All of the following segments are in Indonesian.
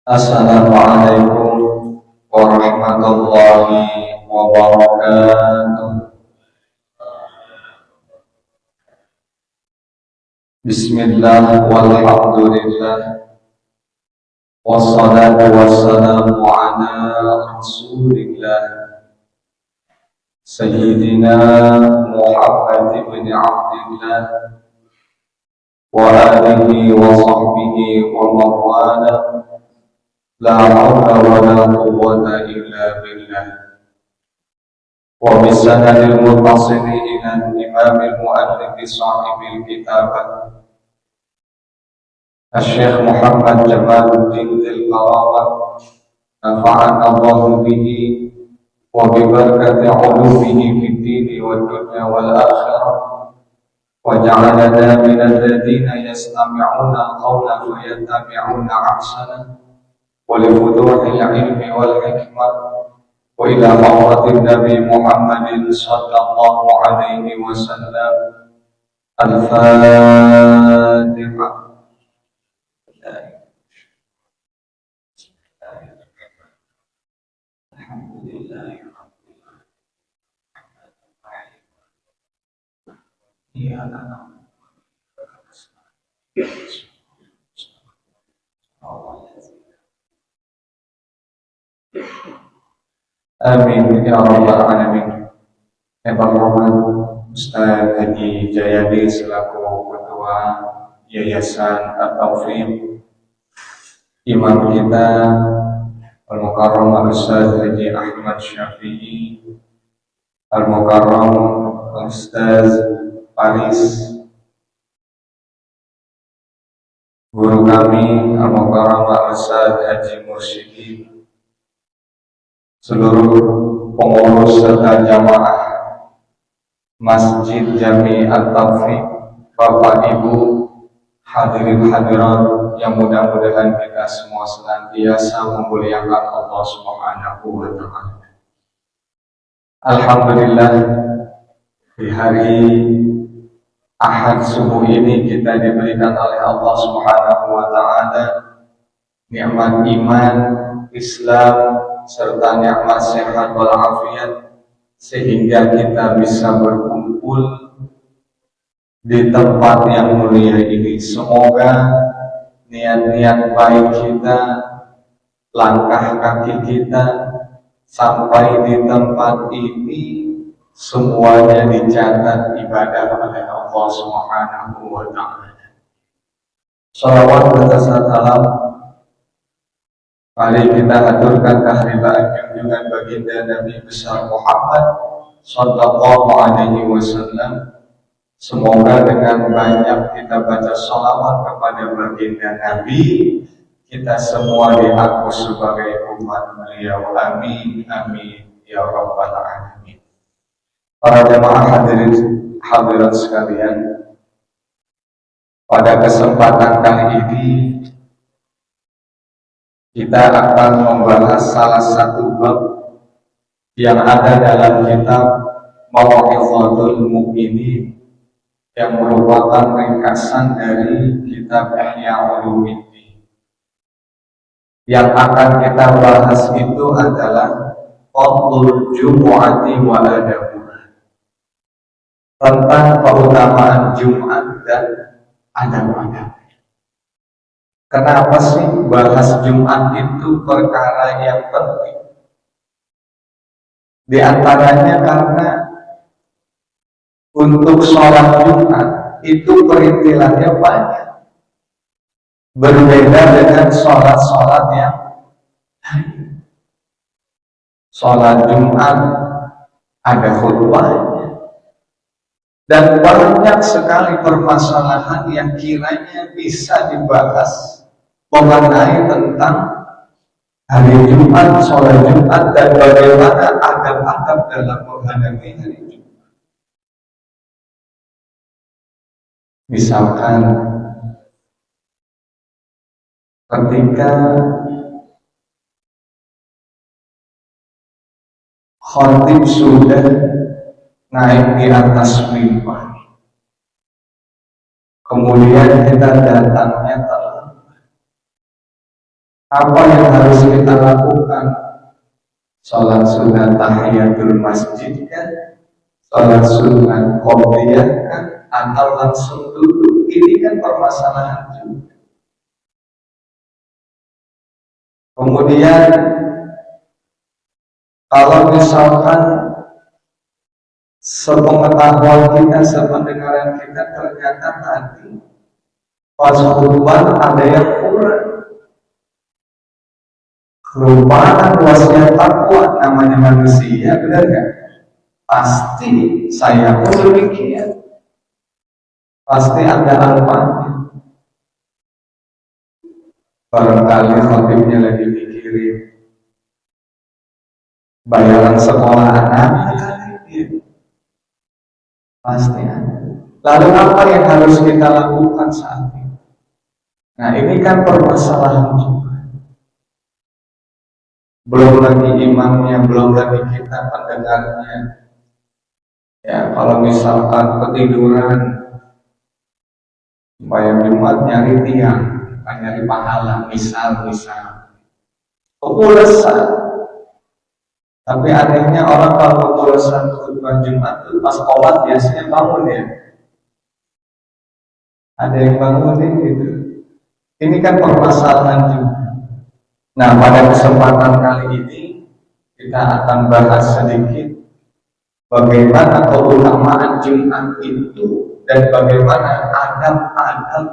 Assalamualaikum warahmatullahi wabarakatuh. Bismillah walhamdulillah wassalatu wassalamu ala rasulillah Sayyidina Muhammad ibn Abdillah wa alihi wa sahbihi wa mawala. La hawla wa la quwwata illa billah. Wa bisanadil muttasili ila imamil muallif sahibil kitabah Asy-Syaikh Muhammad Jamaluddin Dzil-Qaramah nafa'ana Allahu bihi wa bi barakati 'ulumihi fid dini wad dunya wal akhirah wa ja'alana minal ladzina yastami'una al-qawla fayattabi'una ahsanah ولفتوح العلم والحكمة وإلى حضرة النبي محمد صلى الله عليه وسلم الفاتحة. الحمد لله رب العالمين. Amin ya rabbal alamin. Pak Muhammad Ustaz Haji Jayadi selaku Ketua Yayasan At-Taufiq, Imam kita Al-Mukarram Ustaz Haji Ahmad Syafi'i, Al-Mukarram Ustaz Paris, guru kami Al-Mukarram Ustaz Haji Mursyidi, seluruh pengurus serta jamaah Masjid Jami At-Taufiq, Bapak Ibu, hadirin hadirat yang mudah-mudahan kita semua senantiasa memuliakan Allah Subhanahu wa Ta'ala. Alhamdulillah, di hari Ahad subuh ini kita diberikan oleh Allah Subhanahu wa Ta'ala nikmat iman, Islam, serta nikmat sehat wal afiat, sehingga kita bisa berkumpul di tempat yang mulia ini. Semoga niat-niat baik kita, langkah kaki kita sampai di tempat ini semuanya dicatat ibadah oleh Allah Subhanahu wa Ta'ala. Shalawat dan salam mari kita aturkan kehadiran junjungan baginda Nabi besar Muhammad sallallahu alaihi wasallam. Semoga dengan banyak kita baca sholawat kepada baginda Nabi, kita semua diaku sebagai umat beliau. Amin amin ya rabbal alamin. Para jemaah hadirin hadirat sekalian, pada kesempatan kali ini kita akan membahas salah satu bab yang ada dalam kitab Mau'izatul Mu'minin, yang merupakan ringkasan dari kitab Ihya Ulumuddin. Yang akan kita bahas itu adalah Fadlul Jumu'ati wa Adabuha, tentang keutamaan Jumat dan adab-adab. Kenapa sih bahas Jumat itu perkara yang penting? Di antaranya karena untuk sholat Jumat itu perintilannya banyak, berbeda dengan sholat-sholat yang lain. Sholat Jumat ada khutbahnya, dan banyak sekali permasalahan yang kiranya bisa dibahas mengenai tentang hari Jumat, sholat Jumat, dan bagaimana adab-adab dalam menghadapi hari Jumat. Misalkan ketika khatib sudah naik di atas mimbar, kemudian kita datangnya telat, Apa yang harus kita lakukan? Sholat sunnah tahiyatul masjid kan? Sholat sunnah qobliyah kan? Atau langsung duduk? Ini kan permasalahan juga. Kemudian kalau misalkan sepengetahuan kita, sependengaran kita ternyata tadi pas khutbah ada yang kurang, kelupaan luasnya takwa, namanya manusia, benar gak? Pasti saya pun demikian, pasti ada alpanya. Barangkali khotibnya lagi mikirin bayaran sekolah anak, pasti ada. Lalu apa yang harus kita lakukan saat ini? Nah, ini kan permasalahan juga. Belum lagi imamnya, belum lagi kita pendengarnya. Ya, kalau misalkan ketiduran, bayang Jumat nyari tiang, nyari pahala, misal kepulasan. Tapi anehnya orang kalau kepulasan khutbah Jumat itu pas sholat biasanya bangun ya. Ada yang bangunin gitu. Ini kan permasalahan juga. Nah, pada kesempatan kali ini kita akan bahas sedikit bagaimana keutamaan Jumat itu dan bagaimana adab-adab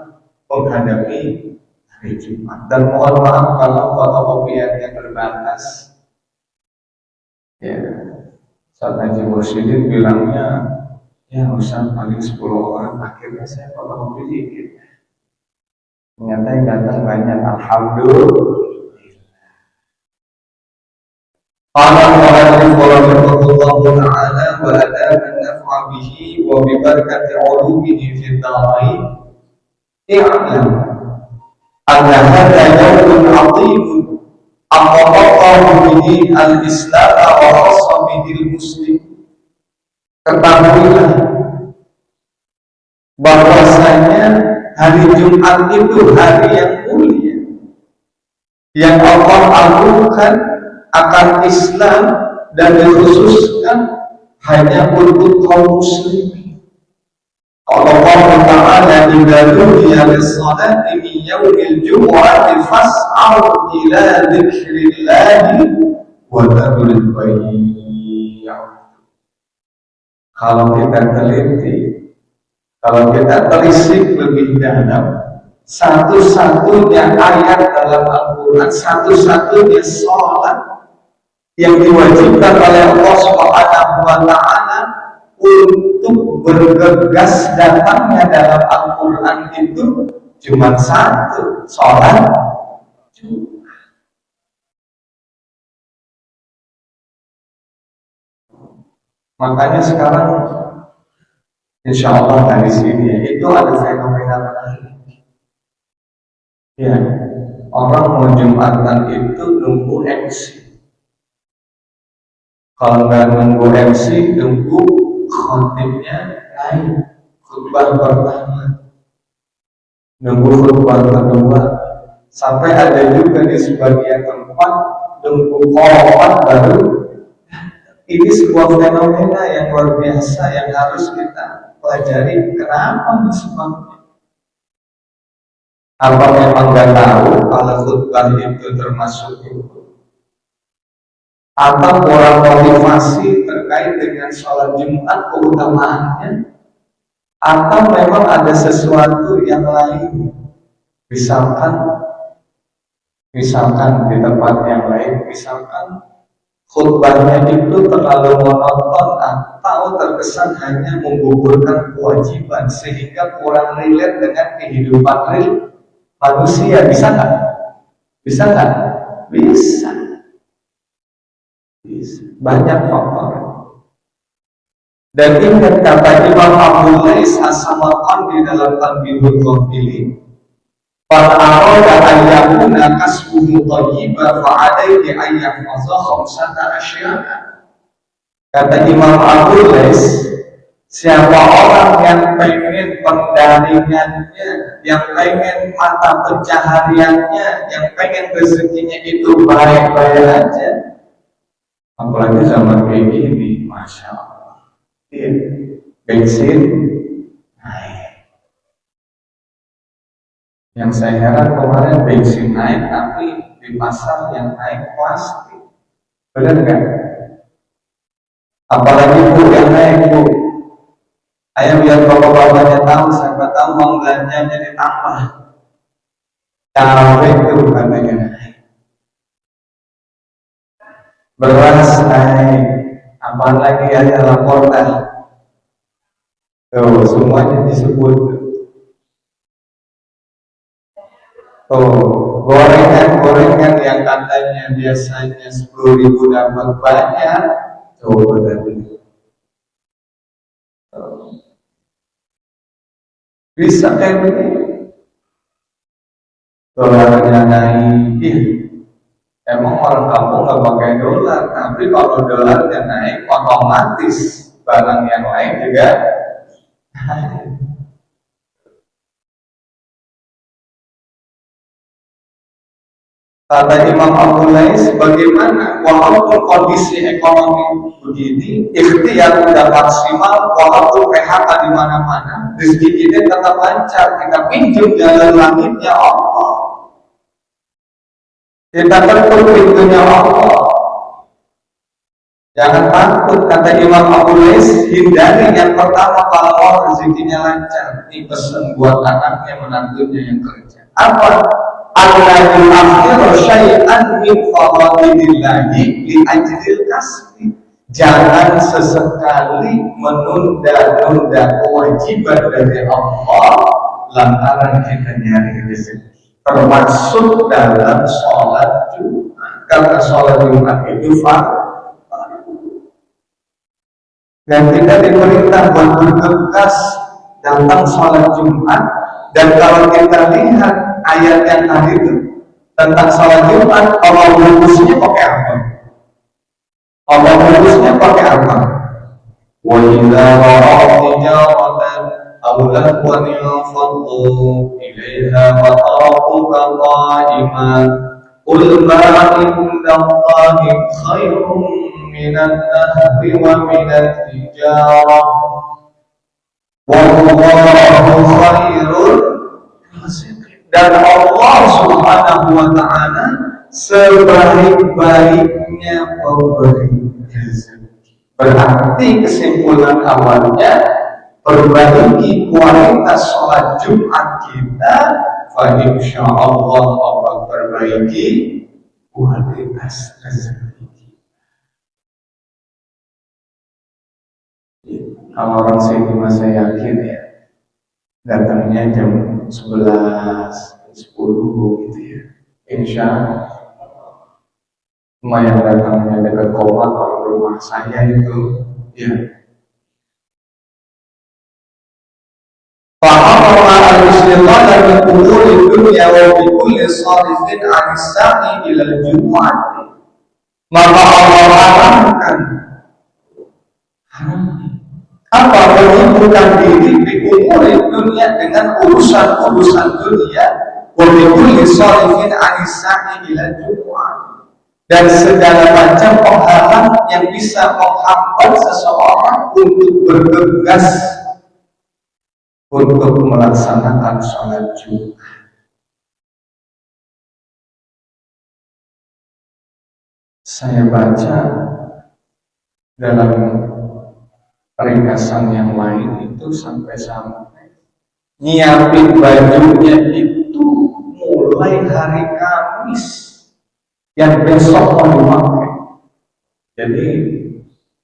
menghadapi hari Jumat. Dan mohon maaf kalau fotokopiannya terbatas. Ya, Ustaz Haji Mursyidin bilangnya ya Ustaz paling 10 orang, akhirnya saya fotokopi dikit. Ternyata yang datang banyak, alhamdulillah. Qala al-mu'allif rahimahullahu ta'ala wa adab an-naf'a bihi wa bi barakati 'ulumihi fid dharain. I'lam anna hadha yawmun 'azimun aqarrahu bihi al-islam wa khassa bihi al-muslim. Ketahuilah bahwasanya hari Jumat itu hari yang mulia yang Allah agungkan akan Islam dan dikhususkan hanya untuk kaum muslimin. Kalau Allah Ta'ala idza nudiya lis-salati min yaumil jumu'ati fas'au ila dzikrillahi wa dharul bai'. Kalau kita teliti, kalau kita telisik lebih dalam, satu-satunya ayat dalam Al-Quran, satu-satunya sholat yang diwajibkan oleh Allah Subhanahu wa Ta'ala untuk bergegas datangnya dalam Al-Quran itu cuma satu, sholat Jumat. Makanya sekarang insya Allah dari sini itu ada fenomena menarik. Ya, orang mau Jumatan itu nunggu MC. Kalau nggak nunggu MC, nunggu khotibnya naik khutbah pertama, nunggu khutbah kedua, sampai ada juga di sebagian tempat nunggu khotbah baru. Ini sebuah fenomena yang luar biasa yang harus kita pelajari. Kenapa sebabnya? Apa memang nggak tahu kalau khutbah itu termasuk itu? Atau kurang motivasi terkait dengan sholat Jumat keutamaannya? Atau memang ada sesuatu yang lain? Misalkan di tempat yang lain, misalkan khutbahnya itu terlalu monoton atau terkesan hanya menggugurkan kewajiban sehingga kurang relate dengan kehidupan real manusia. Bisa nggak? Bisa nggak? Bisa. Banyak faktor. Dan ingat kata Imam Abu Lais As-Samarqandi dalam Tanbihul Ghafilin, "Fa arada an yakuna kasbuhu thayyiban fa alayhi an yahfaza khamsata asya'a." Kata Imam Abu Lais, Siapa orang yang pengen pendaringannya, yang pengen mata pencahariannya, yang pengen rezekinya itu baik-baik aja, apalagi zaman kayak gini, masya Allah, bensin naik. Yang saya heran kemarin bensin naik, tapi di pasar yang naik plastik, benar nggak? Apalagi Bu yang naik Bu. Ayo biar bapak-bapaknya tahu, siapa tahu uang belanjanya ditambah. Cabai itu katanya naik. Beras naik. Apalagi ada laporan. Tuh, semuanya disebut. Tuh, gorengan yang katanya biasanya 10.000 dapat banyak. Tuh, benar-benar. Bisa kayak begini. Dolarnya naik. Emang orang kampung nggak pakai dolar, tapi kalau dolarnya naik, otomatis barang yang lain juga naik. Kata Imam Abu Lais, bagaimana walaupun kondisi ekonomi begini, ikhtiar udah maksimal, walaupun PHK di mana-mana, rezeki kita tetap lancar, kita pinjam jalan langitnya Allah, kita ketuk pintunya Allah. Jangan takut, kata Imam Abu Lais, hindari yang pertama kalau rezekinya lancar. Ini pesan buat anaknya, menantunya yang kerja. Apa? Alladzi akhir syai'an min fadlillahi li ajlil kasbi. Jangan sesekali menunda-nunda kewajiban dari Allah lantaran kita nyari rezeki. Termasuk dalam sholat Jumat. Karena sholat Jumat itu fardu. Dan kita diperintah buat bergegas datang sholat Jumat. Dan kalau kita lihat ayat yang tadi itu tentang sholat Jumat, Allah merumusnya pakai apa? Allah merumusnya pakai apa? Wa idza ra'aw tijaratan aw lahwan faddu ilaiha wa tarakuka qa'iman qul ma indallahi khairun minan lahwi wa minat tijarah wallahu khairul raziqin. Dan Allah Subhanahu wa ta'ala sebaik-baiknya pemberi rezeki. Berarti kesimpulan awalnya, perbaiki kualitas sholat Jumat kita, fa insyaallah Allah perbaiki kualitas rezeki. Kalau orang sini saya yakin ya, datangnya jam 11, 10 gitu ya. Insya Allah lumayan datangnya dekat koma kalau rumah saya itu ya. Fa'amara al-muslimah min umuri dunya wa bi kulli sarifin an sa'i ila al-jumu'ati. Maka Allah haramkan apa menyibukkan diri di umuri dunia dengan urusan-urusan dunia, wa bi kulli sarifin an sa'i ila al-jumu'ati. Dan segala macam penghalang yang bisa menghambat seseorang untuk bergegas untuk melaksanakan sholat Jumat. Saya baca dalam ringkasan yang lain itu sampai nyiapin bajunya itu mulai hari Kamis yang besok mau dipakai. Jadi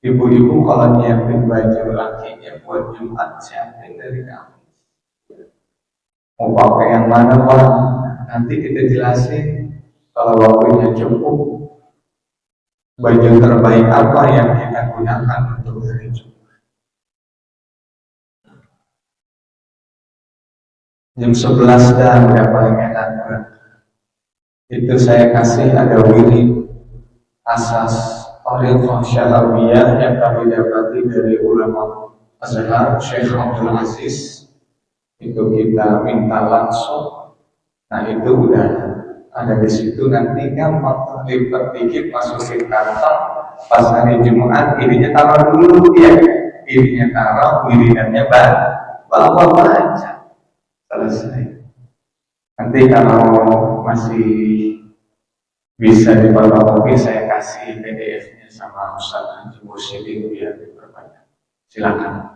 ibu-ibu kalau nyiapin baju lakinya buat Jumat, siapin dari Kamis. Mau pakai yang mana Pak? Nanti kita jelasin kalau waktunya cukup. Baju terbaik apa yang kita gunakan untuk hari Jumat. Jam 11 dah udah paling enak. Itu saya kasih ada wirid asas Tariqah Syarabiyah yang kami dapati dari ulama Azhar Syekh Abdul Aziz itu kita minta langsung. Nah itu udah ada di situ, nanti gampang lipat dikit masukin kantong. Pas hari Jumat irinya taruh dulu ya, irinya taruh, wiridannya bawa baca, selesai. Nanti kalau masih bisa diperbaiki saya kasih PDF-nya sama Ustaz Haji Mursyidin biar diperbanyak. Silakan.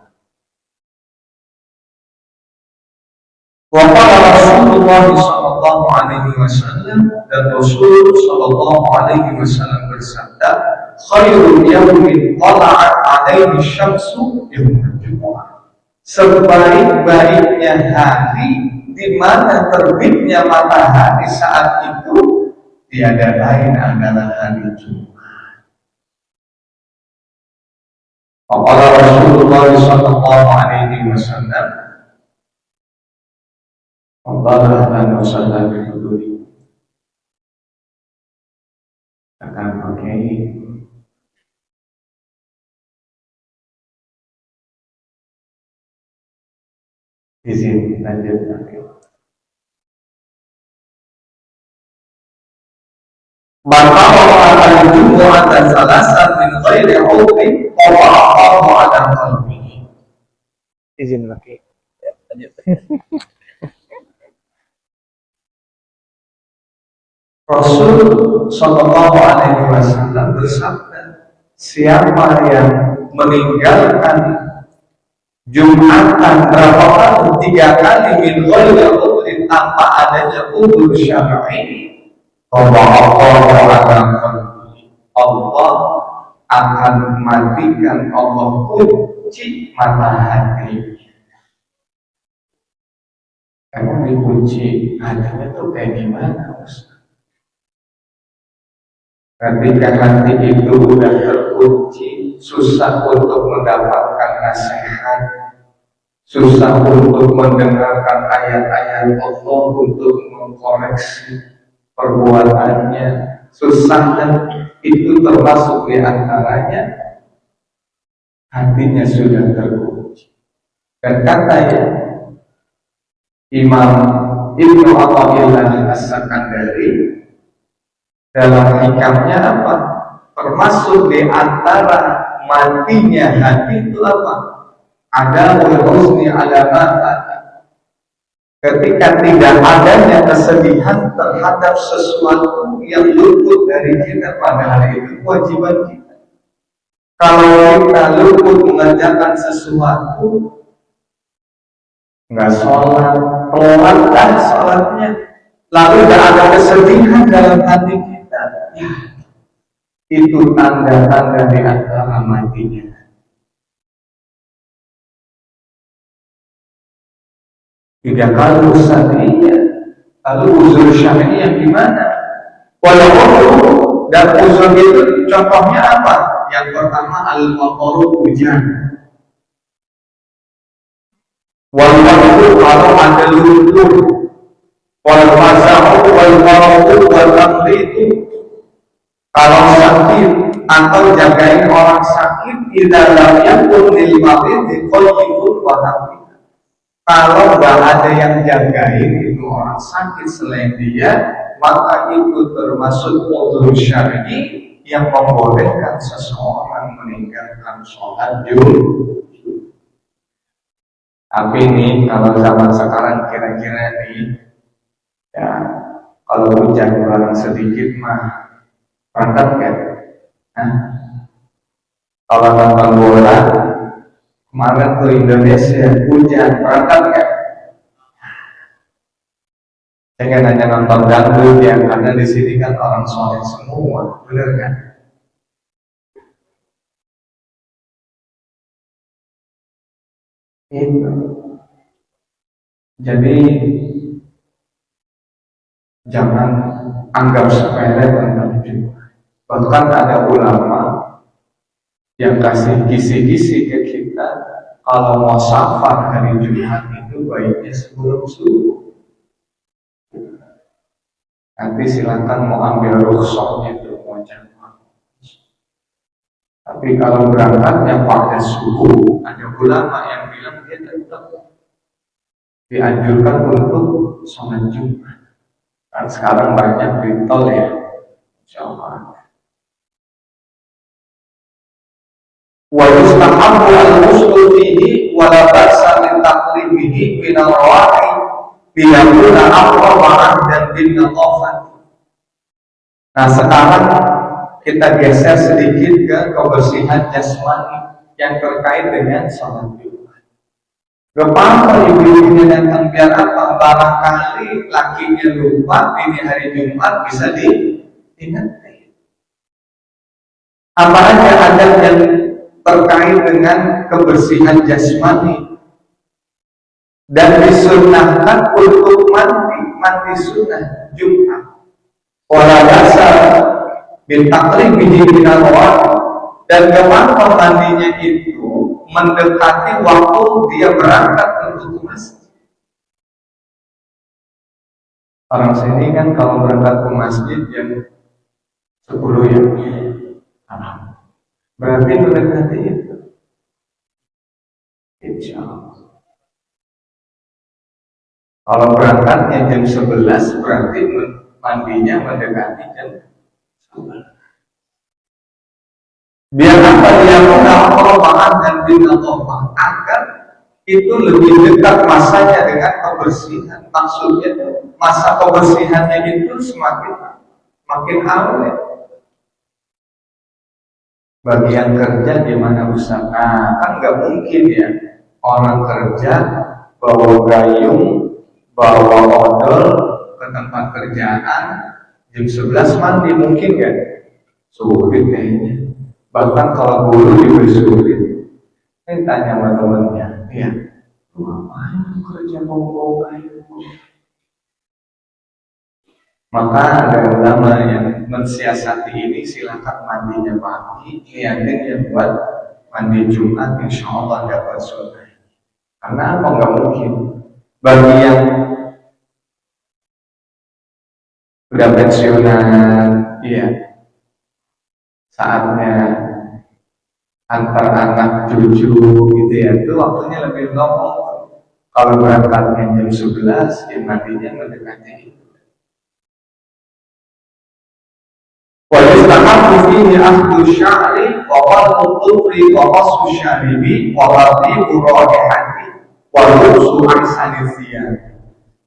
Waqala Rasulullah sallallahu alaihi wasallam, dan Rasul sallallahu alaihi wasallam bersabda, khairul yaumin tala'at alaihi syamsu yaumul jumu'ah. Sebaik-baiknya hari di mana terbitnya matahari saat itu tiada lain adalah hari Jumat. Waqala Rasulullah sallallahu alaihi wasallam, Allah dan Rasulullah berduri akan pakai izin lanjut nanti. Maka orang Jumat dan salasan min ghairi udhrin Allahu ala qalbihi. Izin pakai. Lanjut. Rasul sallallahu alaihi wasallam bersabda, siapa yang meninggalkan Jumatan berapa kali? 3 kali min ghairi udhrin, tanpa adanya udhur syar'i, Allah akan matikan, Allah kunci mata hati. Emang dikunci hatinya tuh kayak gimana, Ustaz? Ketika hati itu udah terkunci, susah untuk mendapatkan nasihat, susah untuk mendengarkan ayat-ayat Allah, untuk mengkoreksi perbuatannya, susah, dan itu termasuk di antaranya hatinya sudah terkunci. Dan katanya Imam Ibnu Athaillah As-Sakandari dalam hikamnya apa? Termasuk di antara matinya hati itu apa? Ada husni alamat. Ketika tidak adanya kesedihan terhadap sesuatu yang luput dari kita, padahal itu kewajiban kita. Kalau kita luput mengerjakan sesuatu, nggak sholat, pelan sholatnya, lalu tidak ada kesedihan dalam hati kita, ya, itu tanda-tanda di antara matinya. Tidak kalau syariah, lalu uzur syariah gimana? Walau dan uzur itu contohnya apa? Yang pertama al-maqaru, hujan. Walau kalau ada luntur, walau masahu, walau itu kalau sakit atau jagain orang sakit di dalamnya pun dilmarin di qayyimul wahab. Kalau nggak ada yang jagain itu orang sakit selain dia, maka itu termasuk udhur syar'i yang membolehkan seseorang meninggalkan sholat Jumat. Tapi ini kalau zaman sekarang kira-kira nih, ya kalau hujan barang sedikit mah berangkat kan? Nah, kalau nonton bola kemarin ke Indonesia hujan berangkat kan? Jangan hanya nonton dangdut ya, karena di sini kan orang soleh semua, benar kan? Itu. Jadi jangan anggap sepele tentang Jumat. Bahkan ada ulama yang kasih kisi-kisi ke kita, kalau mau safar hari Jumat itu baiknya sebelum subuh. Nanti silakan mau ambil rukhsahnya itu mau jamaah. Tapi kalau berangkatnya pada subuh, ada ulama yang bilang dia tetap dianjurkan untuk sholat Jumat. Kan sekarang banyak di tol ya, insya Allah. Wa yustahabbu al-ghuslu fihi wa la ba'sa min taqribihi min al-rawahi biyakuna aqraba dan bin natafat. Nah sekarang kita geser sedikit ke kebersihan jasmani yang terkait dengan sholat Jumat. Gapapa ibu-ibunya datang biar apa? Barangkali lakinya lupa ini hari Jumat bisa diingatkan. Apa aja adat yang terkait dengan kebersihan jasmani dan disunnahkan untuk mandi sunnah Jumat. Wala dasar bintakri biji binawar dan kemana mandinya itu mendekati waktu dia berangkat untuk masjid. Orang sini kan kalau berangkat ke masjid jam 10 ya, berarti mendekati itu. Insya Allah. Kalau berangkatnya jam 11 berarti mandinya mendekati jam 11. Biar apa dia mengenal perubahan dan binatofah agar itu lebih dekat masanya dengan kebersihan. Maksudnya masa kebersihannya itu makin awet. Bagi yang kerja gimana usaha? Kan nggak mungkin ya orang kerja bawa gayung, bawa odol ke tempat kerjaan jam 11 mandi, mungkin nggak? Sulit kayaknya. Bahkan kalau guru juga sulit. Saya tanya sama temannya, ya, lu ngapain kerja bawa gayung? Maka ada ulama yang mensiasati ini, silakan mandinya pagi, niatin yang buat mandi Jumat, insya Allah dapat sunnah. Karena apa? Nggak mungkin. Bagi yang udah pensiunan, iya, saatnya antar anak cucu gitu ya, itu waktunya lebih lama. Kalau berangkatnya jam 11, ya mandinya mendekati. Wa yustahabbu fihi akhdhu sya'ri wa qad'u dhufri wa qassu syaribi wa tartibu raihati wa lubsu ahsani thiyab.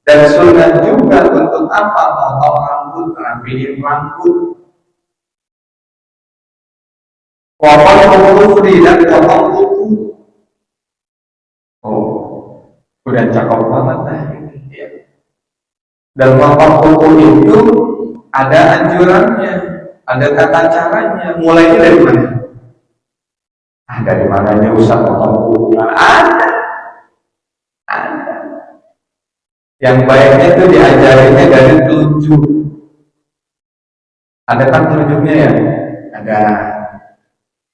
Dan sunnah juga untuk apa? Potong rambut, rapihin rambut. Wa qad'u dhufri dan potong kuku. Oh, udah cakep banget ya. Dan potong kuku itu ada anjurannya, ada tata caranya. Mulainya dari mana? Dari mana dia usah potong kuku? Ada. Yang baiknya itu diajarinnya dari telunjuk. Ada kan telunjuknya ya? Ada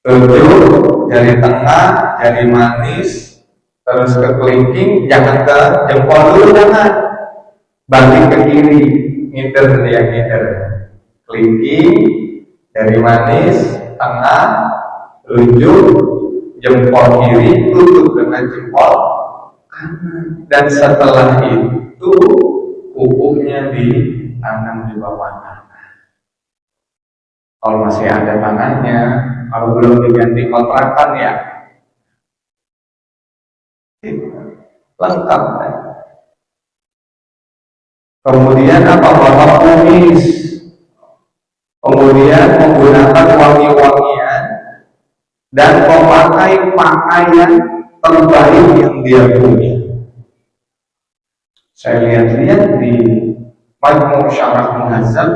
telunjuk, jari tengah, jari manis, terus ke kelingking, jangan ke jempol dulu, jangan. Balik ke kiri, ngider dia ngider. Kelingking, jari manis, tengah, telunjuk, jempol kiri, tutup dengan jempol kanan. Dan setelah itu kukunya ditanam di bawah tanah. Kalau masih ada tanahnya, kalau belum diganti kontrakan ya lengkap. Kemudian apa? Bawa kumis. Kemudian menggunakan wangi-wangian dan memakai pakaian terbaik yang dia punya. Saya lihat-lihat di Majmu' Syarah Muhazzab,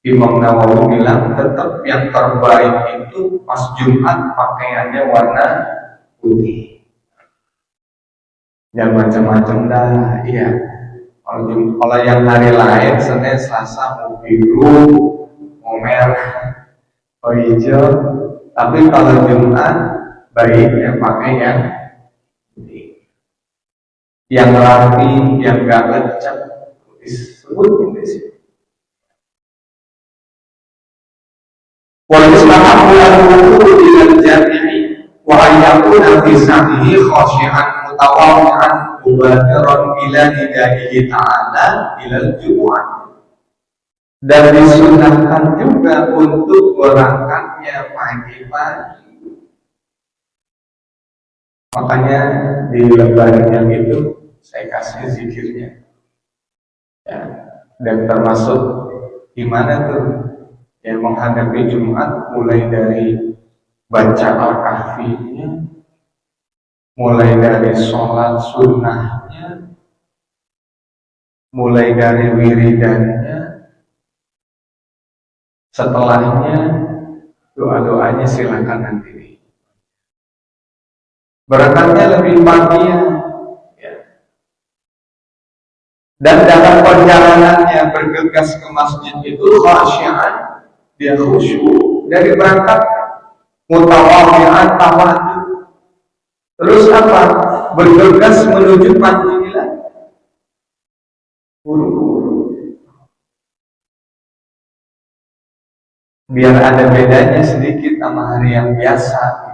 Imam Nawawi bilang tetap yang terbaik itu pas Jumat pakaiannya warna putih. Yang macam-macam dah, iya. Kalau yang hari lain, Senin, Selasa mau biru, mau merah, mau hijau. Tapi kalau Jumat baiknya pakai yang putih, yang rapi, yang gak lecek, disebut ini sih. Wal mustahabu al-wudu ila al-jami'i wa ayyakuna fi sa'dihi khashi'an mutawaddi'an mubadiran ila hidayihi ta'ala ila al-jumu'ah. Dan disunahkan juga untuk berangkatnya pagi-pagi. Makanya di lebaran yang itu saya kasih zikirnya. Ya, dan termasuk gimana tuh yang menghadapi Jumat, mulai dari baca Al-Kahfinya, mulai dari sholat sunnahnya, mulai dari wiridannya, setelahnya doa-doanya silakan nanti. Berangkatnya lebih pagi ya. Dan dalam perjalanannya bergegas ke masjid itu khasyian, dia khusyuk dari berangkat, mutawaddi'an tawaddu. Terus apa? Bergegas menuju panggilan, buru-buru. Biar ada bedanya sedikit sama hari yang biasa.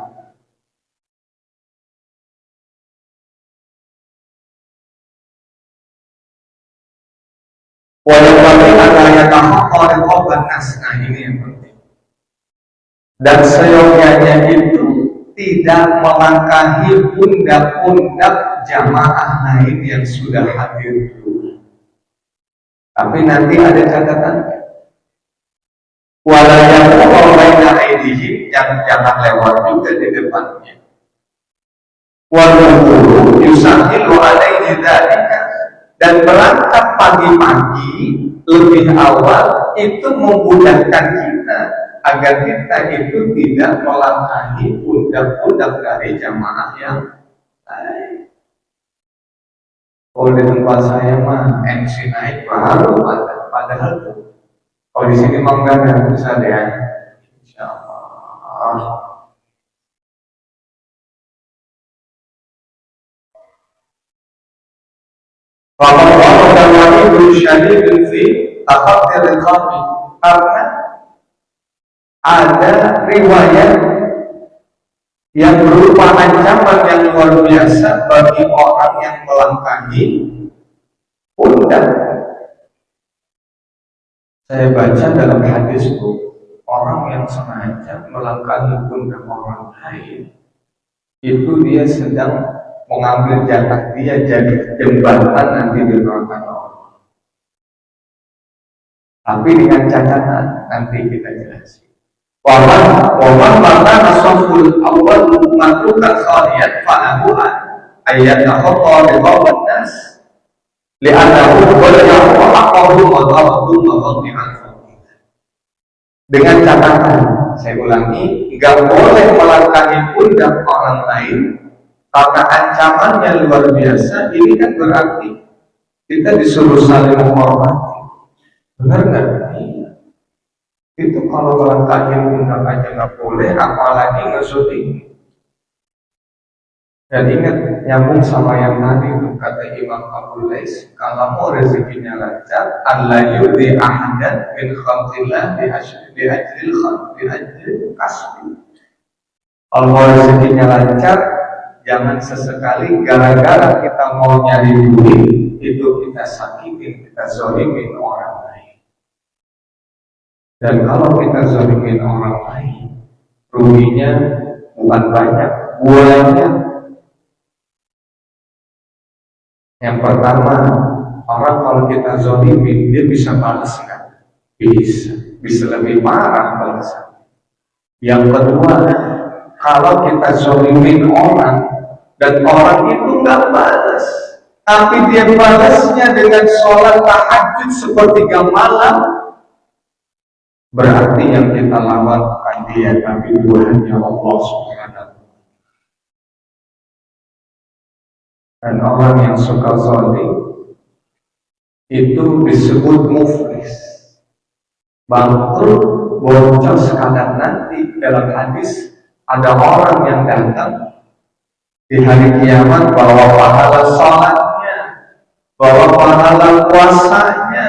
Walaupun adanya tahaqqa riqaban nas, nah ini yang penting. Dan seyogyanya itu tidak melangkahi pundak-pundak jamaah lain yang sudah hadir dulu. Tapi nanti ada catatan. Walayyahu wa baina aydihim, jangan lewat juga di depannya. Wal-wudu yusahilu alaihi dzalika, dan berangkat pagi-pagi lebih awal itu memudahkan kita agar kita itu tidak melangkahi pundak-pundak dari jamaah yang lain. Kalau di tempat saya mah MC naik baru padahal tuh. Kalau di sini mau nggak bisa deh, insya Allah. Kalau dalam itu syadidun fi taqdir al-qalbi, karena ada riwayat yang berupa ancaman yang luar biasa bagi orang yang melangkahi pundak. Saya baca dalam hadis orang yang sengaja melangkahi pundak orang lain itu dia sedang mengambil jatah dia jadi jembatan nanti di neraka Allah. Tapi dengan catatan nanti kita jelasin. Waman maka nasoful awal maklukan khaliyat fa'ahu'an ayat nahoqa liqawan nas li'anahu walayahu haqqahu wa ta'ahu mawadi'an. Dengan catatan, saya ulangi, nggak boleh melangkahi pundak orang lain karena ancamannya luar biasa. Ini kan berarti kita disuruh saling menghormati. Benar nggak? Itu kalau melangkahi pundak aja nggak boleh, apalagi ngesuding. Dan ingat, nyambung sama yang tadi itu kata Imam Abu Lais, kalau mau rezekinya lancar, Allah yudhi ahadan min khamtillah di ajril kasbi. Kalau mau rezekinya lancar, jangan sesekali gara-gara kita mau nyari duit itu kita sakitin, kita zolimin orang lain. Dan kalau kita zolimin orang lain, ruginya bukan banyak, buahnya. Yang pertama, orang kalau kita zolimin, dia bisa balas nggak? Bisa lebih parah balasan. Yang kedua, kalau kita zolimin orang dan orang itu nggak balas, tapi dia balasnya dengan sholat tahajud sepertiga malam, berarti yang kita lawan bukan dia, tapi Tuhannya Allah Subhanahu. Dan orang yang suka zalim itu disebut muflis, bangkrut, boncos. Kadang nanti dalam hadis ada orang yang datang di hari kiamat bawa pahala salatnya, bawa pahala puasanya,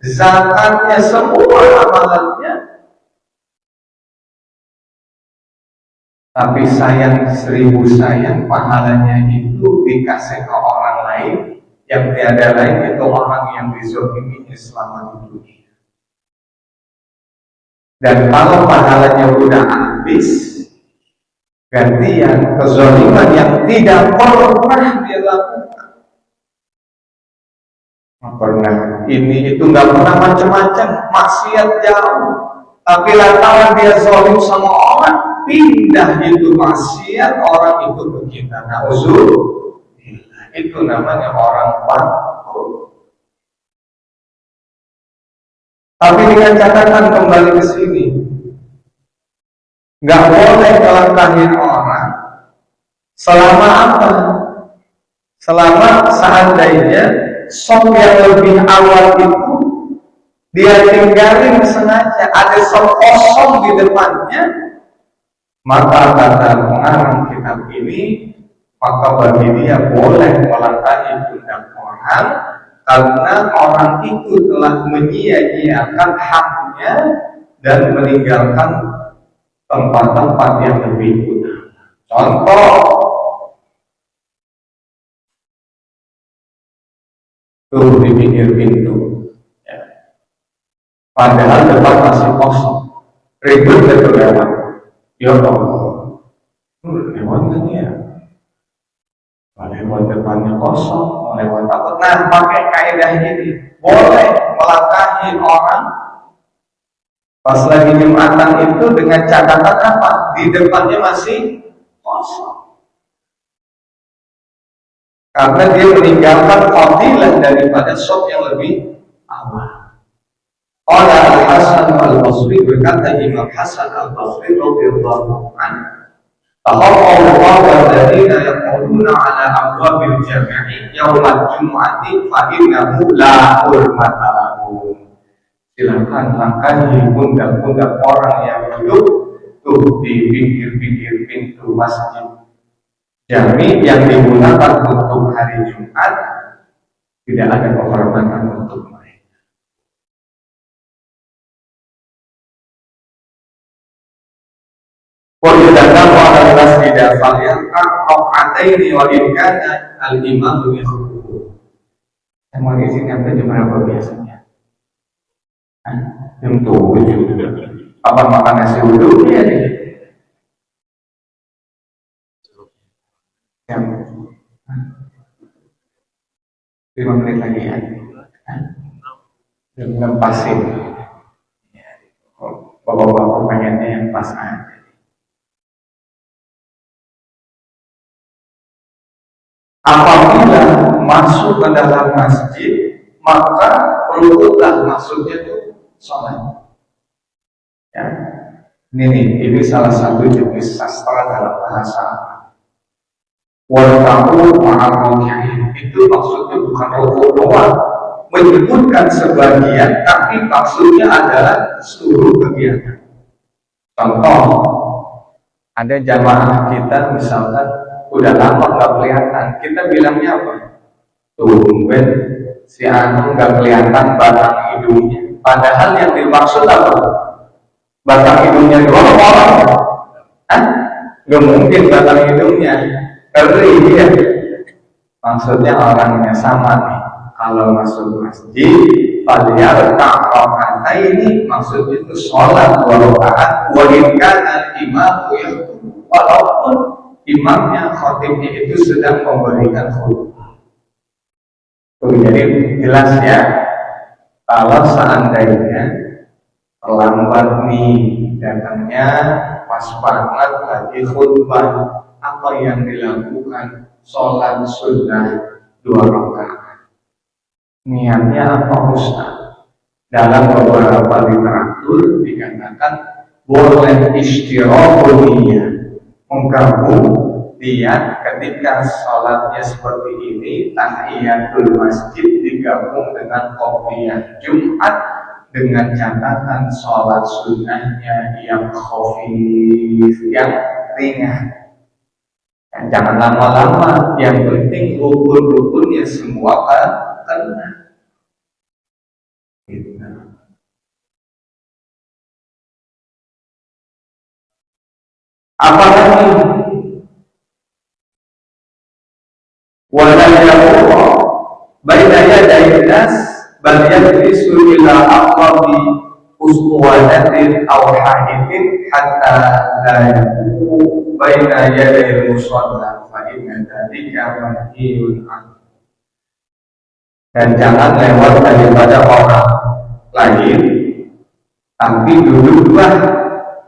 zakatnya, semua amalannya, Tapi sayang 1000 sayang, pahalanya itu dikasih ke orang lain yang tiada lain itu orang yang dizolimi selama di dunia. Dan kalau pahalanya udah habis, gantian kezaliman yang tidak pernah dia lakukan. Pernah ini itu nggak pernah macam-macam, maksiat jauh, tapi lantaran dia zalim sama orang, pindah itu maksiat orang itu ke kita. Itu namanya orang bangkrut. Tapi dengan catatan kembali ke sini, nggak boleh melangkahi orang selama apa? Selama seandainya sop yang lebih awal itu dia tinggalin sengaja, ada sop kosong di depannya, maka kata pengarang kitab ini, maka bagi dia boleh melangkahi pundak orang karena orang itu telah menyia-nyiakan haknya dan meninggalkan tempat-tempat yang lebih utama. Contoh, tuh di pinggir pintu, ya. Padahal depan masih kosong, ribut itu lewat, ya Allah, lewat kan ya, lewat depannya kosong, lewat apa? Nah, pakai kaidah ini, boleh melangkahi orang pas lagi Jumatan itu dengan catatan apa? Di depannya masih kosong. Karena dia meninggalkan fadilah daripada sop yang lebih awal. Qala Al-Hasan Al-Basri, berkata Imam Hasan Al-Basri radhiyallahu anhu, "Taqawwa alladziina yaquluna 'ala abwabil jami'i yaumal jum'ati fa innahu la hurmata lahum." Silakan langkahi pundak-pundak orang yang duduk tuh di pinggir-pinggir pintu masjid jami yang digunakan untuk hari Jumat, tidak ada kehormatan untuk mereka. Wajibkan pada masjid al-Fatihah rakaataini wa in kana al-imam yakhutub. Emang di sini sampai jam berapa biasanya? Jam 7. Apa makan nasi uduk ya? Jam 5 menit lagi ya. Jam 6 pasin. Bapak-bapak pengennya yang pas aja. Apabila masuk ke dalam masjid, maka perlulah masuknya itu sholat. Ya. Ini salah satu jenis sastra dalam bahasa. Wartahu ma'al itu maksudnya bukan rukuk doang, menyebutkan sebagian, tapi maksudnya adalah seluruh kegiatan. Contoh, ada jamaah kita misalkan udah lama nggak kelihatan, kita bilangnya apa? Tumben si anu nggak kelihatan batang hidungnya. Padahal yang dimaksud apa? Batang hidungnya doang orang? Gak mungkin batang hidungnya. Kering ya. Maksudnya orangnya sama nih. Kalau masuk masjid, padahal rakaat ini maksudnya itu sholat 2 rakaat. Walaupun imam walaupun imamnya khatibnya itu sedang memberikan khutbah. Jadi jelas ya, kalau seandainya terlambat nih datangnya pas banget lagi khutbah, apa yang dilakukan? Sholat sunnah 2 rakaat. Niatnya apa Ustaz? Dalam beberapa literatur dikatakan boleh istirahul niat, menggabung niat ketika sholatnya seperti ini, tahiyatul masjid digabung dengan qobliyah Jumat dengan catatan sholat sunnahnya yang khafif, yang ringan. Jangan lama-lama, yang penting rukun-rukunnya semua kena. Apalagi wala yaqulu baina yaday nas bal yajlisu ila aqrabi uswadatin aw hadithin hatta la yaqulu baina yaday musalla fa inna dzalika manhiyun an. Dan jangan lewat daripada orang lain, tapi duduklah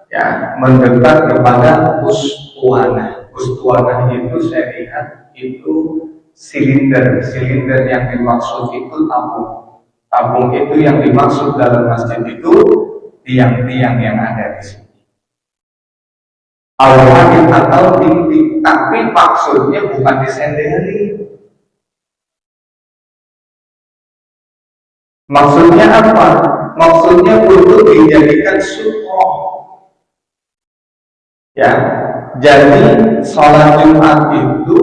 ya mendekat kepada ustuanah. Ustuanah itu saya lihat itu silinder yang dimaksud itu tabung itu yang dimaksud dalam masjid itu tiang-tiang yang ada di sini awalnya atau dinding, tapi maksudnya bukan disendiri. Maksudnya apa? Maksudnya untuk dijadikan sutroh ya. Jadi sholat Jumat itu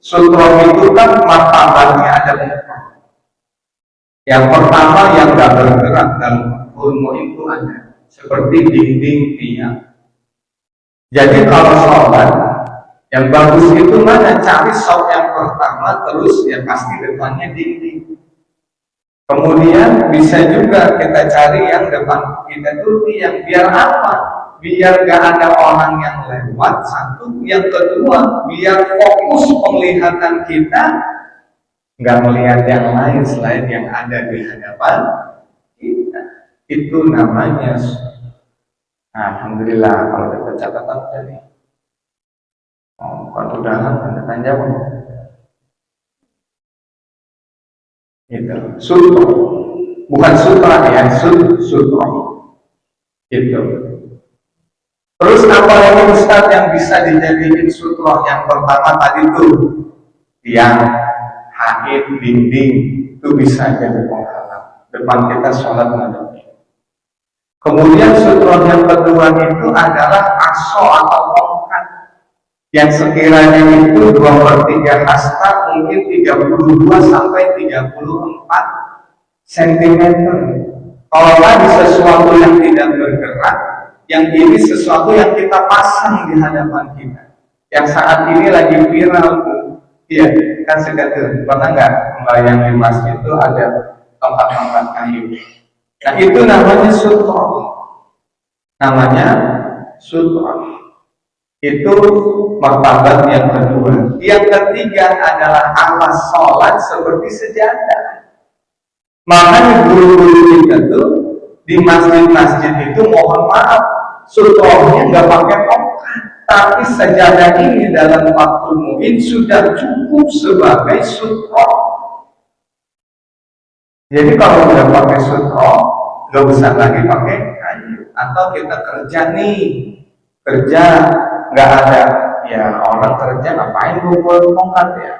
sutroh itu kan martabatnya ada 4. Yang pertama yang gak bergerak dalam ilmu itu ada seperti dinding tiang. Jadi kalau sholat yang bagus itu mana? Cari sholat yang pertama, terus ya pasti depannya dinding. Kemudian bisa juga kita cari yang depan kita tuh tiang. Biar apa? Biar gak ada orang yang lewat, satu. Yang kedua, biar fokus penglihatan kita nggak melihat yang lain selain yang ada di hadapan kita. Itu namanya alhamdulillah kalau dapat catatan tadi. Kalau udah tanda tanya itu sutra, bukan sutra ya, sutra itu. Terus apa lagi Ustaz yang bisa dijadikan sutra? Yang pertama tadi tuh tiang, haid, dinding, itu bisa jadi penghalang depan kita sholat menghadap. Kemudian sutra yang kedua itu adalah aso atau tongkat yang sekiranya itu 2/3 hasta, mungkin 32 sampai 34 cm. Kalau tadi sesuatu yang tidak bergerak, yang ini sesuatu yang kita pasang di hadapan kita. Yang saat ini lagi viral tuh. Iya, kan sekitar pernah nggak membayang di masjid itu ada tongkat-tongkat kayu. Nah itu namanya sutra. Namanya sutra. Itu martabat yang kedua. Yang ketiga adalah alas sholat seperti sejadah. Makanya guru-guru kita tuh di masjid-masjid itu mohon maaf, sutrohnya nggak pakai tongkat, tapi sejadah ini dalam waktu mungkin sudah cukup sebagai sutroh. Jadi kalau udah pakai sutroh, nggak usah lagi pakai kayu. Atau kita kerja nggak ada ya, orang kerja ngapain bawa tongkat ya,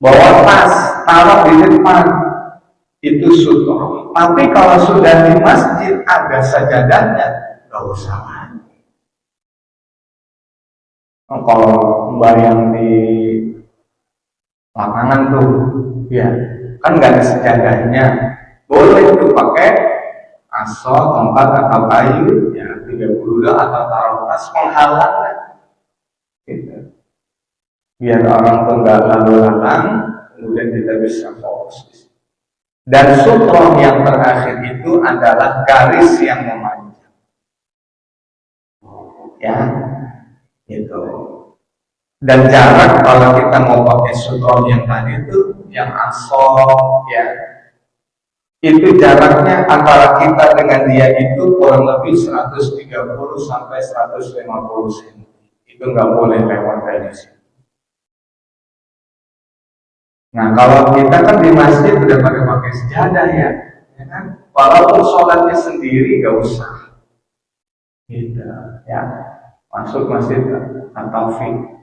bawa tas taruh di depan, itu sutroh. Tapi kalau sudah di masjid ada sajadahnya, nggak usah lagi. Kalau membayang di lapangan tuh ya kan nggak ada sajadahnya, boleh tuh pakai aso, tongkat atau kayu ya, 32 atau taruh tas penghalang gitu. Biar orang tuh nggak lalu lalang, kemudian kita bisa fokus. Dan sutroh yang terakhir itu adalah garis yang memanjang ya itu. Dan jarak kalau kita mau pakai sutroh yang tadi itu yang asal ya, itu jaraknya antara kita dengan dia itu kurang lebih 130 sampai 150 cm. Itu nggak boleh lewat dari sini. Nah kalau kita kan di masjid udah pada pakai sejadah ya kan? Walaupun sholatnya sendiri nggak usah gitu ya. Masuk masjid At-Taufik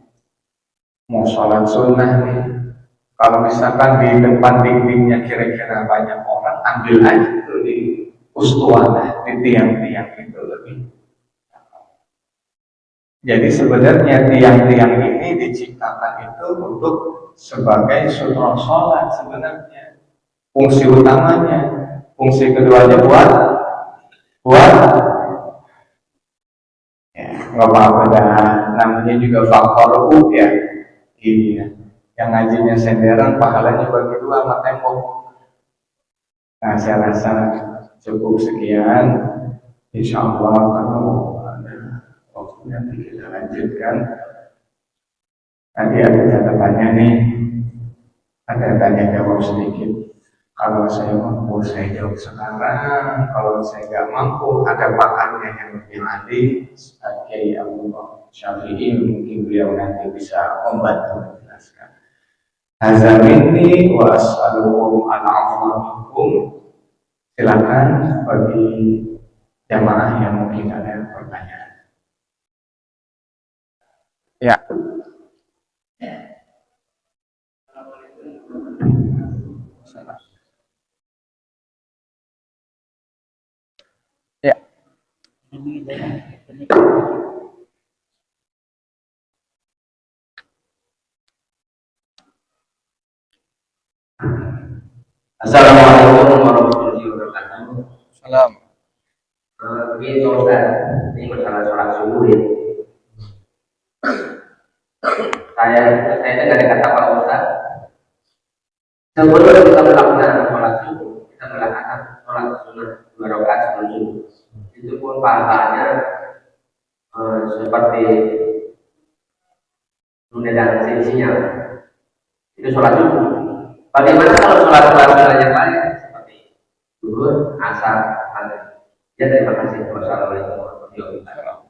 mau sholat sunnah nih, kalau misalkan di depan dindingnya kira-kira banyak orang, ambil aja tuh di ustuanah, di tiang-tiang itu lebih. Jadi sebenarnya tiang-tiang ini diciptakan itu untuk sebagai sutroh sholat sebenarnya. Fungsi utamanya, fungsi keduanya buat ya, nggak apa-apa dah, namanya juga faktor ya. Iya, yang ngajinya senderan pahalanya bagi dua sama tembok. Nah, saya rasa cukup sekian. Insya Allah kalau ada waktu nanti kita lanjutkan. Nanti ada catatannya nih, ada tanya jawab sedikit. Kalau saya mampu saya jawab sekarang, kalau saya nggak mampu ada pakarnya yang lebih ahli sebagai Abu Syafi'i, mungkin beliau nanti bisa membantu menjelaskan. Hazal minni wa as'alukum al-'afwa minkum. Silakan bagi jamaah yang mungkin ada pertanyaan. Ya. Ya. Assalamualaikum warahmatullahi wabarakatuh. Salam. Begini Ustaz, ini masalah sholat subuh ya. Saya dengar kata Pak Ustaz, sebelum kita melakukan sholat subuh, kita melakukan sholat sunnah 2 rakaat sebelum subuh. Itu pun pahalanya seperti tunda dan seisinya. Itu sholat subuh. Bagaimana kalau sholat sunnah yang lain seperti zuhur, asar, maghrib? Ya, terima kasih. Wassalamualaikum warahmatullahi wabarakatuh.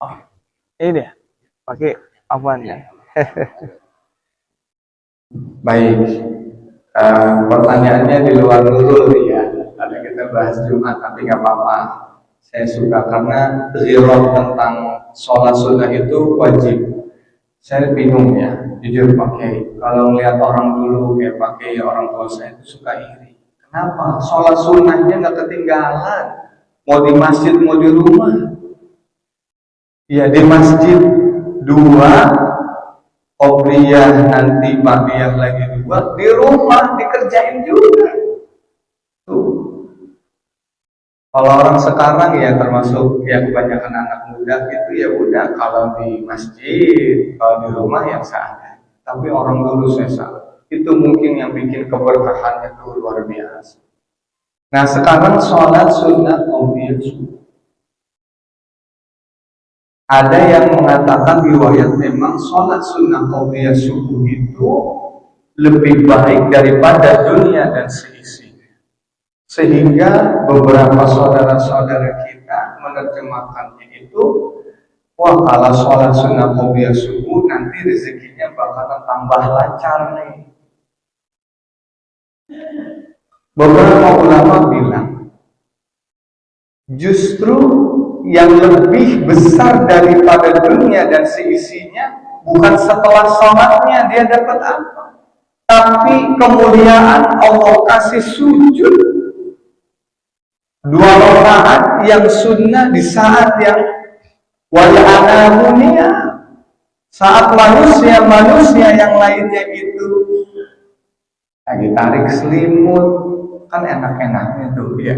Oh, ini ya, pakai apanya? Baik, pertanyaannya di luar dulu ya. Tadi kita bahas Jumat, tapi nggak apa-apa. Saya suka karena zirah tentang sholat sunnah itu wajib. Saya bingung ya, jujur pakai. Kalau melihat orang dulu kayak pakai orang tua saya itu suka iri. Kenapa? Sholat sunnahnya nggak ketinggalan. Mau di masjid, mau di rumah. Ya di masjid 2, qobliyah nanti ba'diyah lagi 2, di rumah dikerjain juga. Tuh. Kalau orang sekarang ya termasuk ya kebanyakan anak muda gitu ya udah kalau di masjid, kalau di rumah yang seadanya. Tapi orang dulu saya salah. Itu mungkin yang bikin keberkahannya tuh luar biasa. Nah sekarang sholat sunnah qobliyah subuh. Ada yang mengatakan riwayat memang sholat sunnah qobliyah subuh itu lebih baik daripada dunia dan seisinya. Sehingga beberapa saudara-saudara kita menerjemahkannya itu, wah kalau sholat sunnah qobliyah subuh nanti rezekinya bakalan tambah lancar nih. Beberapa ulama bilang, justru yang lebih besar daripada dunia dan seisinya bukan setelah sholatnya dia dapat apa, tapi kemuliaan Allah kasih sujud 2 rakaat yang sunnah di saat yang wajahnya, saat manusia yang lainnya itu lagi tarik selimut, kan enak-enaknya tuh ya.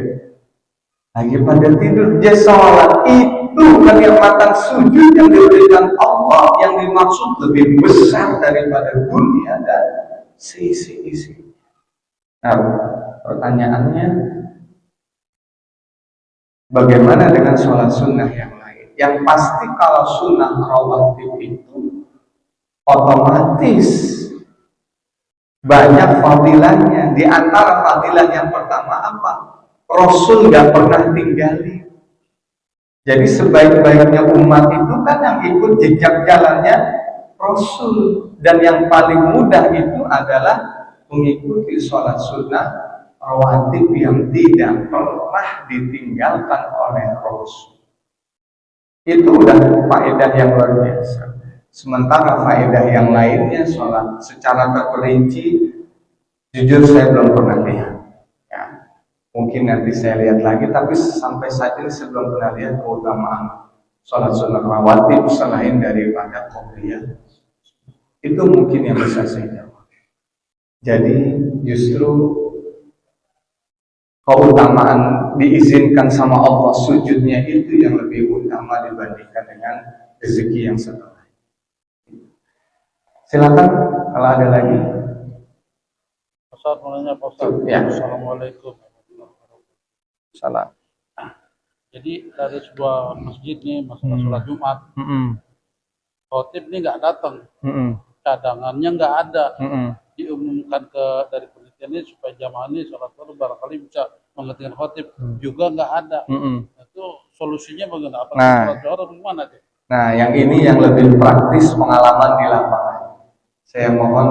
Lagi pada tidur dia sholat, itu kenikmatan sujud yang diberikan Allah yang dimaksud lebih besar daripada dunia dan seisi-isi. Nah, pertanyaannya, bagaimana dengan sholat sunnah yang lain? Yang pasti kalau sunnah rawatib itu otomatis banyak fadilahnya. Di antara fadilah yang pertama apa? Rasul gak pernah tinggalin. Jadi sebaik-baiknya umat itu kan yang ikut jejak jalannya Rasul. Dan yang paling mudah itu adalah mengikuti sholat sunnah rawatib yang tidak pernah ditinggalkan oleh Rasul. Itu udah faedah yang luar biasa. Sementara faedah yang lainnya sholat secara terperinci, jujur saya belum pernah lihat. Mungkin nanti saya lihat lagi, tapi sampai saat ini saya belum pernah lihat keutamaan sholat sunnah rawatib selain daripada qobliyah. Itu mungkin yang bisa saya jawab. Jadi justru keutamaan diizinkan sama Allah sujudnya itu yang lebih utama dibandingkan dengan rezeki yang setelah. Silakan kalau ada lagi. Ustaz mau nanya Pak Ustaz. Ya. Assalamualaikum. Salah. Jadi dari sebuah masjid nih masalah sholat Jumat, khotib nih nggak datang, cadangannya nggak ada, diumumkan dari panitia ini supaya jamaah ini sholat Jumat barangkali bisa menggantikan khotib, juga nggak ada. Itu solusinya bagaimana? Apa sholat Jumat atau gimana tuh? Nah, yang ini yang lebih praktis pengalaman di lapangan. Saya mohon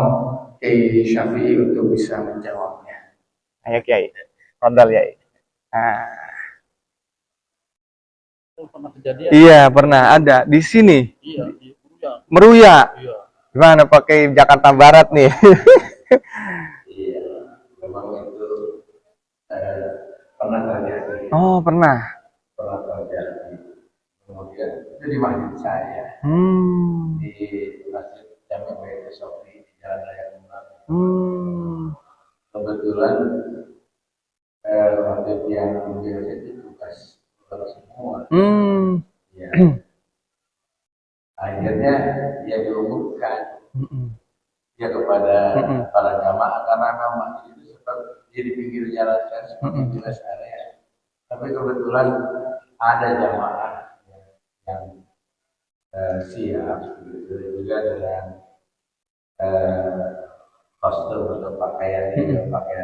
Kiai Syafi'i untuk bisa menjawabnya. Ayo Kiai. Fadal Kiai. Itu pernah kejadian? Iya, pernah ada di sini. Iya, di Meruya. Iya. Gimana pakai Jakarta Barat nih? Iya, memang itu pernah terjadi. Oh, pernah. Pernah terjadi. Kemudian itu di masjid saya, di masjid Jami' Baitul Sofri di Jalan Raya Kemang. Kebetulan waktu yang biasa itu tugas semua. Ya. Akhirnya dia diumumkan dia kepada para jamaah karena memang masjid itu seperti di pinggir jalan seperti di rest area. Tapi kebetulan ada jamaah yang siap juga dengan kostum atau pakaian pakai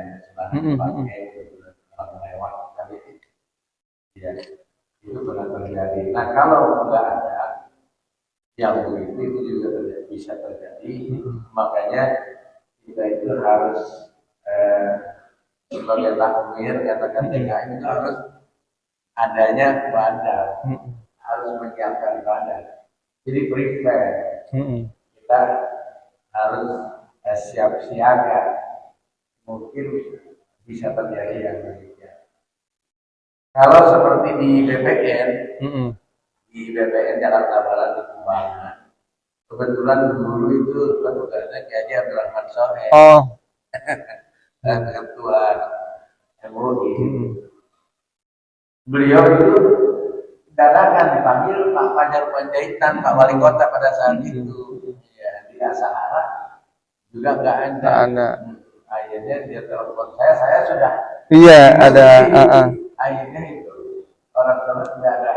lewat kali ya itu pernah terjadi. Nah kalau nggak ada yang begitu itu juga bisa terjadi. Makanya kita itu harus sebagai takmir katakan TKI itu harus adanya badan, harus menyiapkan badan. Jadi prepare, kita harus siap siaga. Mungkin bisa terjadi yang demikian. Kalau seperti di BPN, di BPN Jakarta Barat di Kembangan, kebetulan dulu itu petugasnya Kiai Abdul Rahman Sohe, ketua MUI. Beliau itu dadakan dipanggil Pak Fajar Panjaitan, Pak Wali Kota pada saat itu, ya, di Asahara juga nggak ada. Akhirnya dia telepon saya sudah. Iya ada. Akhirnya itu orang-orang nggak ada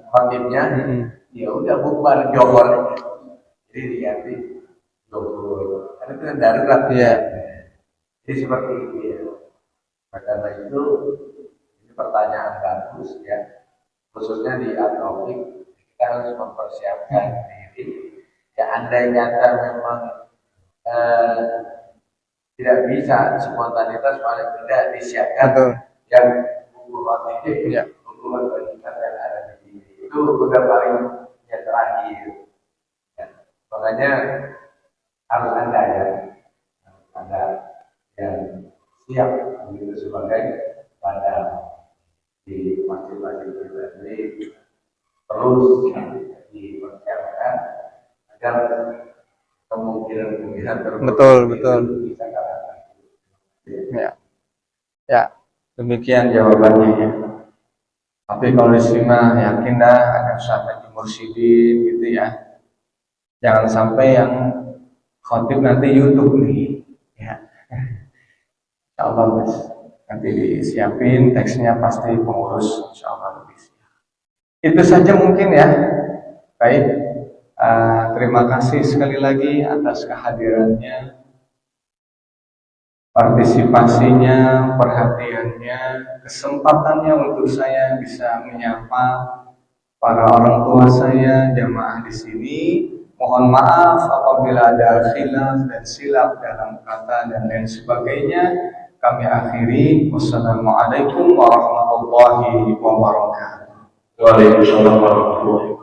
khotibnya, ya udah bubar johor, jadi diganti johor. Karena itu darurat. Iya. Jadi seperti itu ya. Karena itu ini pertanyaan bagus ya, khususnya di Atopik kita harus mempersiapkan diri. Ya andai kata memang tidak bisa spontanitas, paling tidak disiapkan. Betul. Yang hukuman berikat yang ada di sini itu udah paling yang terakhir ya. Makanya harus ada yang siap begitu sebagai pada di masjid-masjid kita ini terus dipersiapkan agar kemungkinan Betul. bisa kalahkan. Ya. Demikian jawabannya ya. Tapi kalau diterima yakin dah akan sampai di mursyidin gitu ya. Jangan sampai yang khotib nanti YouTube nih ya. Insyaallah Mas. Nanti disiapin teksnya pasti pengurus insyaallah lebih siap. Itu saja mungkin ya. Baik. Terima kasih sekali lagi atas kehadirannya, partisipasinya, perhatiannya, kesempatannya untuk saya bisa menyapa para orang tua saya, jamaah di sini. Mohon maaf apabila ada khilaf dan silap dalam kata dan lain sebagainya. Kami akhiri. Wassalamualaikum warahmatullahi wabarakatuh. Waalaikumsalam warahmatullahi wabarakatuh.